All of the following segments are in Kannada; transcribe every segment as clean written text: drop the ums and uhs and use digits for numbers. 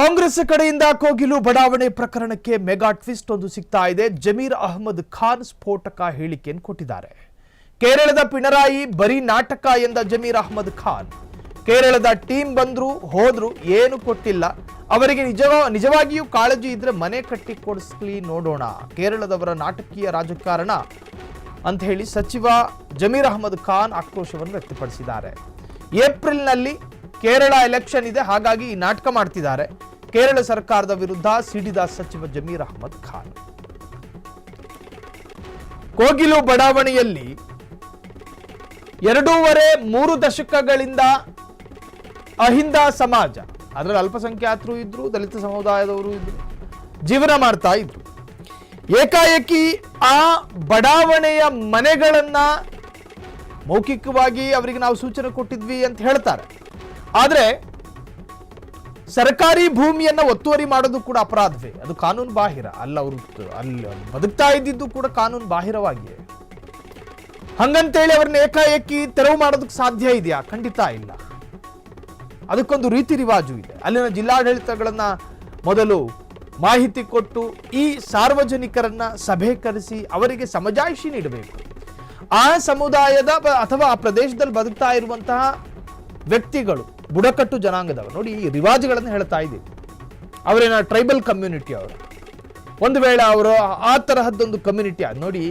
ಕಾಂಗ್ರೆಸ್ ಕಡೆಯಿಂದ ಕೋಗಿಲು ಬಡಾವಣೆ ಪ್ರಕರಣಕ್ಕೆ ಮೆಗಾ ಟ್ವಿಸ್ಟ್ ಒಂದು ಸಿಗ್ತಾ ಇದೆ. ಜಮೀರ್ ಅಹಮದ್ ಖಾನ್ ಸ್ಫೋಟಕ ಹೇಳಿಕೆಯನ್ನು ಕೊಟ್ಟಿದ್ದಾರೆ. ಕೇರಳದ ಪಿಣರಾಯಿ ಬರೀ ನಾಟಕ ಎಂದ ಜಮೀರ್ ಅಹಮದ್ ಖಾನ್, ಕೇರಳದ ಟೀಮ್ ಬಂದ್ರು ಹೋದ್ರು ಏನು ಕೊಟ್ಟಿಲ್ಲ, ಅವರಿಗೆ ನಿಜವಾಗಿಯೂ ಕಾಳಜಿ ಇದ್ರೆ ಮನೆ ಕಟ್ಟಿ ಕೊಡಿಸ್ಲಿ ನೋಡೋಣ, ಕೇರಳದವರ ನಾಟಕೀಯ ರಾಜಕಾರಣ ಅಂತ ಹೇಳಿ ಸಚಿವ ಜಮೀರ್ ಅಹಮದ್ ಖಾನ್ ಆಕ್ರೋಶವನ್ನು ವ್ಯಕ್ತಪಡಿಸಿದ್ದಾರೆ. ಏಪ್ರಿಲ್ನಲ್ಲಿ ಕೇರಳ ಎಲೆಕ್ಷನ್ ಇದೆ, ಹಾಗಾಗಿ ಈ ನಾಟಕ ಮಾಡ್ತಿದ್ದಾರೆ. ಕೇರಳ ಸರ್ಕಾರದ ವಿರುದ್ಧ ಸಿಡಿದ ಸಚಿವ ಜಮೀರ್ ಅಹಮದ್ ಖಾನ್. ಕೋಗಿಲು ಬಡಾವಣೆಯಲ್ಲಿ 2.5-3 ದಶಕಗಳಿಂದ ಅಹಿಂದ ಸಮಾಜ, ಅದರಲ್ಲಿ ಅಲ್ಪಸಂಖ್ಯಾತರು ಇದ್ರು, ದಲಿತ ಸಮುದಾಯದವರು ಇದ್ರು, ಜೀವನ ಮಾಡ್ತಾ ಇದ್ರು. ಏಕಾಏಕಿ ಆ ಬಡಾವಣೆಯ ಮನೆಗಳನ್ನ ಮೌಖಿಕವಾಗಿ ಅವರಿಗೆ ನಾವು ಸೂಚನೆ ಕೊಟ್ಟಿದ್ವಿ ಅಂತ ಹೇಳ್ತಾರೆ. ಆದರೆ ಸರ್ಕಾರಿ ಭೂಮಿಯನ್ನ ಒತ್ತುವರಿ ಮಾಡೋದು ಕೂಡ ಅಪರಾಧವೇ, ಅದು ಕಾನೂನು ಬಾಹಿರ. ಅಲ್ಲಿ ಬದುಕ್ತಾ ಇದ್ದಿದ್ದು ಕೂಡ ಕಾನೂನು ಬಾಹಿರವಾಗಿಯೇ. ಹಂಗಂತೇಳಿ ಅವ್ರನ್ನ ಏಕಾಏಕಿ ತೆರವು ಮಾಡೋದಕ್ಕೆ ಸಾಧ್ಯ ಇದೆಯಾ? ಖಂಡಿತ ಇಲ್ಲ. ಅದಕ್ಕೊಂದು ರೀತಿ ರಿವಾಜು ಇದೆ. ಅಲ್ಲಿನ ಜಿಲ್ಲಾಡಳಿತಗಳನ್ನ ಮೊದಲು ಮಾಹಿತಿ ಕೊಟ್ಟು ಈ ಸಾರ್ವಜನಿಕರನ್ನ ಸಭೆ ಕರೆಸಿ ಅವರಿಗೆ ಸಮಜಾಯಿಷಿ ನೀಡಬೇಕು. ಆ ಸಮುದಾಯದ ಅಥವಾ ಆ ಪ್ರದೇಶದಲ್ಲಿ ಬದುಕ್ತಾ ಇರುವಂತಹ ವ್ಯಕ್ತಿಗಳು, ಬುಡಕಟ್ಟು ಜನಾಂಗದವರು, ನೋಡಿ ಈ ರಿವಾಜುಗಳನ್ನು ಹೇಳ್ತಾ ಇದ್ದೀವಿ. ಅವರೇನ ಟ್ರೈಬಲ್ ಕಮ್ಯುನಿಟಿ ಅವರು, ಒಂದು ವೇಳೆ ಅವರು ಆ ತರಹದ್ದೊಂದು ಕಮ್ಯುನಿಟಿ ನೋಡಿ,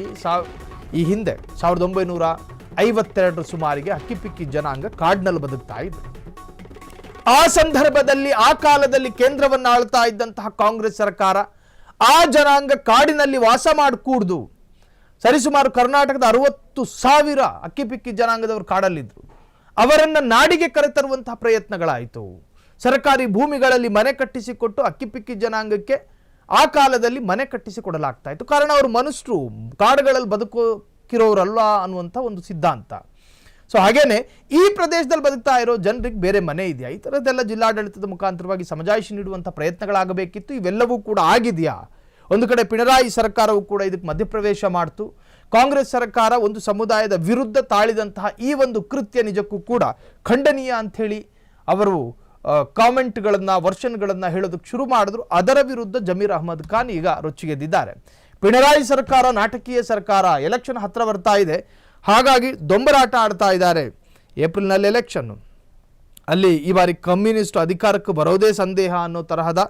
ಈ ಹಿಂದೆ 1952 ಸುಮಾರಿಗೆ ಹಕ್ಕಿಪಿಕ್ಕಿ ಜನಾಂಗ ಕಾಡಿನಲ್ಲಿ ಬದುಕ್ತಾ ಇದ್ರು. ಆ ಸಂದರ್ಭದಲ್ಲಿ ಆ ಕಾಲದಲ್ಲಿ ಕೇಂದ್ರವನ್ನು ಆಳ್ತಾ ಇದ್ದಂತಹ ಕಾಂಗ್ರೆಸ್ ಸರ್ಕಾರ ಆ ಜನಾಂಗ ಕಾಡಿನಲ್ಲಿ ವಾಸ ಮಾಡಿಕೂಡ್ದು. ಸರಿಸುಮಾರು ಕರ್ನಾಟಕದ 60,000 ಅಕ್ಕಿಪಿಕ್ಕಿ ಜನಾಂಗದವರು ಕಾಡಲ್ಲಿದ್ರು. ಅವರನ್ನ ನಾಡಿಗೆ ಕರೆತರುವಂತಹ ಪ್ರಯತ್ನಗಳಾಯಿತು. ಸರ್ಕಾರಿ ಭೂಮಿಗಳಲ್ಲಿ ಮನೆ ಕಟ್ಟಿಸಿಕೊಟ್ಟು ಅಕ್ಕಿಪಿಕ್ಕಿ ಜನಾಂಗಕ್ಕೆ ಆ ಕಾಲದಲ್ಲಿ ಮನೆ ಕಟ್ಟಿಸಿಕೊಡಲಾಗ್ತಾ ಇತ್ತು. ಕಾರಣ ಅವರು ಮನುಷ್ಯರು, ಕಾಡುಗಳಲ್ಲಿ ಬದುಕಿರೋರಲ್ಲ ಅನ್ನುವಂಥ ಒಂದು ಸಿದ್ಧಾಂತ. ಸೊ ಹಾಗೇನೆ ಈ ಪ್ರದೇಶದಲ್ಲಿ ಬದುಕ್ತಾ ಇರೋ ಜನರಿಗೆ ಬೇರೆ ಮನೆ ಇದೆಯಾ? ಈ ಥರದ್ದೆಲ್ಲ ಜಿಲ್ಲಾಡಳಿತದ ಮುಖಾಂತರವಾಗಿ ಸಮಜಾಯಿಷಿ ನೀಡುವಂಥ ಪ್ರಯತ್ನಗಳಾಗಬೇಕಿತ್ತು. ಇವೆಲ್ಲವೂ ಕೂಡ ಆಗಿದೆಯಾ? ಒಂದು ಕಡೆ ಪಿಣರಾಯಿ ಸರ್ಕಾರವು ಕೂಡ ಇದಕ್ಕೆ ಮಧ್ಯಪ್ರವೇಶ ಮಾಡ್ತು. ಕಾಂಗ್ರೆಸ್ ಸರ್ಕಾರ ಒಂದು ಸಮುದಾಯದ ವಿರುದ್ಧ ತಾಳಿದಂತಹ ಈ ಒಂದು ಕೃತ್ಯ ನಿಜಕ್ಕೂ ಕೂಡ ಖಂಡನೀಯ ಅಂಥೇಳಿ ಅವರು ಕಾಮೆಂಟ್ಗಳನ್ನು, ವರ್ಷನ್ಗಳನ್ನು ಹೇಳೋದಕ್ಕೆ ಶುರು ಮಾಡಿದ್ರು. ಅದರ ವಿರುದ್ಧ ಜಮೀರ್ ಅಹಮದ್ ಖಾನ್ ಈಗ ರೊಚ್ಚಿಗೆದ್ದಿದ್ದಾರೆ. ಪಿಣರಾಯಿ ಸರ್ಕಾರ ನಾಟಕೀಯ ಸರ್ಕಾರ, ಎಲೆಕ್ಷನ್ ಹತ್ರ ಬರ್ತಾ ಇದೆ, ಹಾಗಾಗಿ ದೊಂಬರಾಟ ಆಡ್ತಾ ಇದ್ದಾರೆ. ಏಪ್ರಿಲ್ನಲ್ಲಿ ಎಲೆಕ್ಷನ್ನು, ಅಲ್ಲಿ ಈ ಬಾರಿ ಕಮ್ಯುನಿಸ್ಟ್ ಅಧಿಕಾರಕ್ಕೆ ಬರೋದೇ ಸಂದೇಹ ಅನ್ನೋ ತರಹದ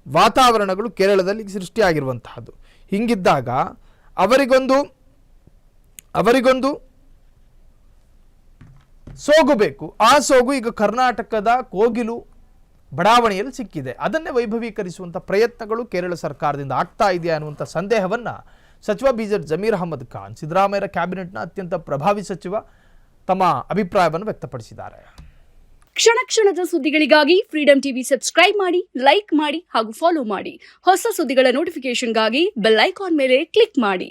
ವಾತಾವರಣಗಳು ಕೇರಳದಲ್ಲಿ ಸೃಷ್ಟಿಯಾಗಿರುವಂತಹದ್ದು. ಹಿಂಗಿದ್ದಾಗ ಅವರಿಗೊಂದು ಸೋಗು ಬೇಕು. ಆ ಸೋಗು ಈಗ ಕರ್ನಾಟಕದ ಕೋಗಿಲು ಬಡಾವಣೆಯಲ್ಲಿ ಸಿಕ್ಕಿದೆ. ಅದನ್ನೇ ವೈಭವೀಕರಿಸುವಂಥ ಪ್ರಯತ್ನಗಳು ಕೇರಳ ಸರ್ಕಾರದಿಂದ ಆಗ್ತಾ ಇದೆಯಾ ಅನ್ನುವಂಥ ಸಂದೇಹವನ್ನು ಸಚಿವ ಜಮೀರ್ ಅಹಮದ್ ಖಾನ್, ಸಿದ್ದರಾಮಯ್ಯ ಕ್ಯಾಬಿನೆಟ್ನ ಅತ್ಯಂತ ಪ್ರಭಾವಿ ಸಚಿವ, ತಮ್ಮ ಅಭಿಪ್ರಾಯವನ್ನು ವ್ಯಕ್ತಪಡಿಸಿದ್ದಾರೆ. ಕ್ಷಣ ಕ್ಷಣದ ಸುದ್ದಿಗಳಿಗಾಗಿ ಫ್ರೀಡಂ ಟಿವಿ ಸಬ್ಸ್ಕ್ರೈಬ್ ಮಾಡಿ, ಲೈಕ್ ಮಾಡಿ ಹಾಗೂ ಫಾಲೋ ಮಾಡಿ. ಹೊಸ ಸುದ್ದಿಗಳ ನೋಟಿಫಿಕೇಶನ್ಗಾಗಿ ಬೆಲ್ ಐಕಾನ್ ಮೇಲೆ ಕ್ಲಿಕ್ ಮಾಡಿ.